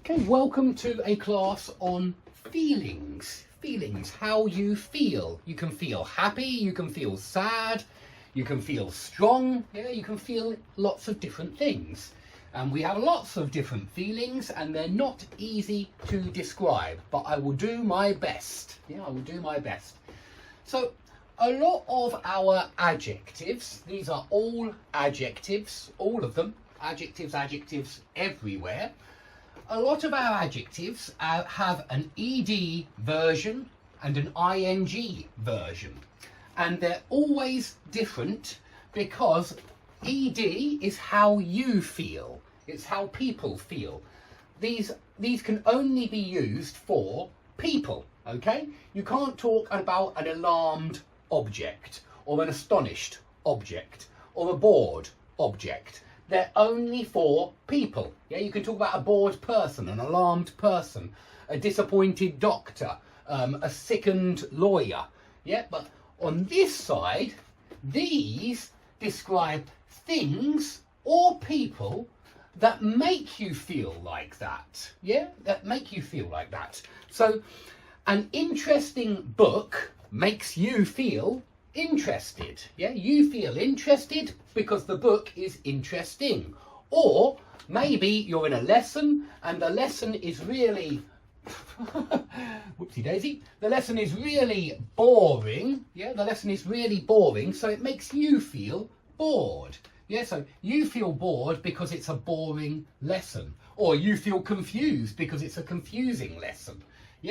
Okay, welcome to a class on feelings. Feelings, how you feel. You can feel happy, you can feel sad, you can feel strong, you can feel lots of different things. And we have lots of different feelings and they're not easy to describe, but I will do my best. I will do my best. So, a lot of our adjectives, these are all adjectives, all of them, adjectives everywhere. A lot of our adjectives have an ed version and an ing version, and they're always different because ed is how you feel, it's how people feel. These can only be used for people, okay? You can't talk about an alarmed object or an astonished object or a bored object. They're only for people. You can talk about a bored person, an alarmed person, a disappointed doctor, a sickened lawyer. But on this side, these describe things or people that make you feel like that. That make you feel like that. So an interesting book makes you feel interested. You feel interested because the book is interesting. Or maybe you're in a lesson and the lesson is really whoopsie daisy, the lesson is really boring. The lesson is really boring, so it makes you feel bored. So you feel bored because it's a boring lesson, or you feel confused because it's a confusing lesson.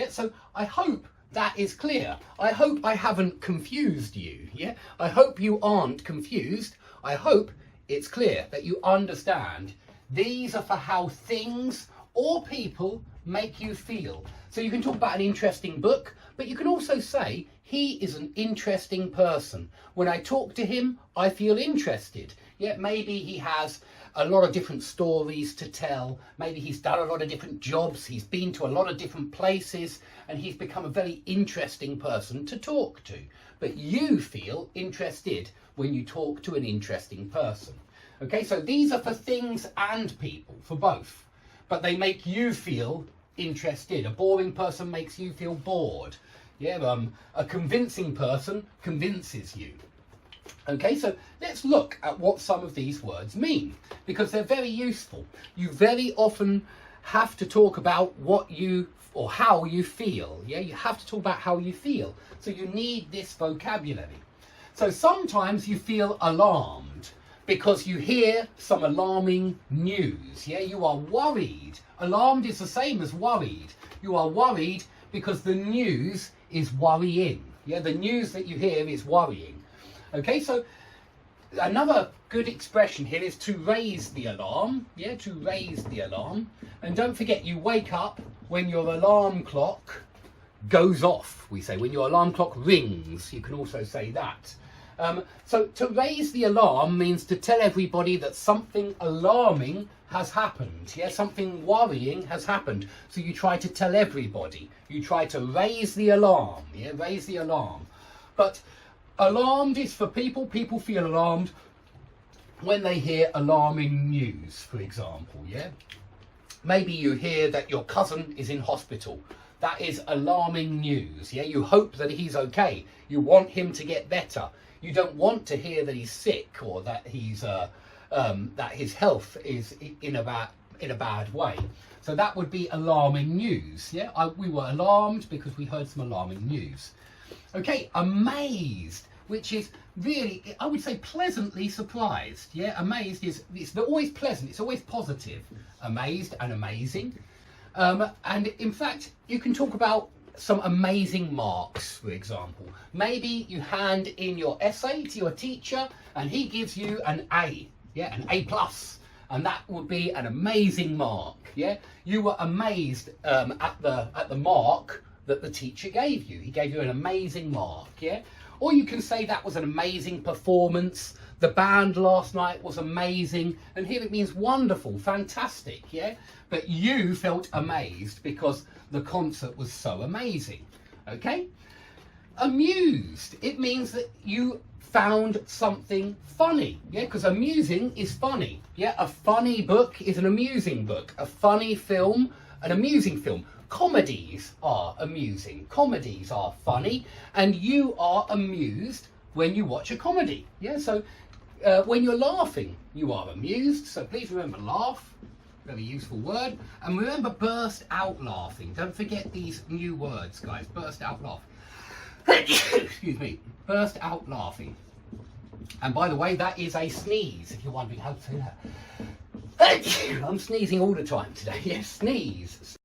So I hope that is clear. I hope I haven't confused you. I hope you aren't confused. I hope it's clear that you understand. These are for how things or people make you feel. So you can talk about an interesting book, but you can also say, he is an interesting person. When I talk to him, I feel interested. Maybe he has a lot of different stories to tell. Maybe he's done a lot of different jobs. He's been to a lot of different places and he's become a very interesting person to talk to. But you feel interested when you talk to an interesting person. Okay, so these are for things and people, for both. But they make you feel interested. A boring person makes you feel bored. A convincing person convinces you. Okay, so let's look at what some of these words mean, because they're very useful. You very often have to talk about what you or how you feel. You have to talk about how you feel. So you need this vocabulary. So sometimes you feel alarmed because you hear some alarming news. You are worried. Alarmed is the same as worried. You are worried because the news is worrying. The news that you hear is worrying. Okay, so another good expression here is to raise the alarm. To raise the alarm. And don't forget, you wake up when your alarm clock goes off. We say when your alarm clock rings. You can also say that. So to raise the alarm means to tell everybody that something alarming has happened. Something worrying has happened. So you try to tell everybody. You try to raise the alarm. Raise the alarm. But alarmed is for people. People feel alarmed when they hear alarming news, for example. Maybe you hear that your cousin is in hospital. That is alarming news. You hope that he's okay. You want him to get better. You don't want to hear that he's sick or that he's that his health is in a bad way. So that would be alarming news. We were alarmed because we heard some alarming news. Okay, amazed, which is really, I would say, pleasantly surprised. Amazed it's always pleasant, it's always positive. Amazed and amazing. And in fact, you can talk about some amazing marks, for example. Maybe you hand in your essay to your teacher and he gives you an A, an A+. And that would be an amazing mark. You were amazed at the mark that the teacher gave you. He gave you an amazing mark. Or you can say that was an amazing performance. The band last night was amazing. And here it means wonderful, fantastic. But you felt amazed because the concert was so amazing. Okay? Amused. It means that you found something funny. Because amusing is funny. A funny book is an amusing book. A funny film an amusing film. Comedies are amusing. Comedies are funny, and you are amused when you watch a comedy. Yeah, so when you're laughing, you are amused. So please remember laugh, very useful word. And remember burst out laughing. Don't forget these new words, guys. Burst out laughing. Excuse me. Burst out laughing. And by the way, that is a sneeze, if you're wondering how to say that. I'm sneezing all the time today. Yes, sneeze.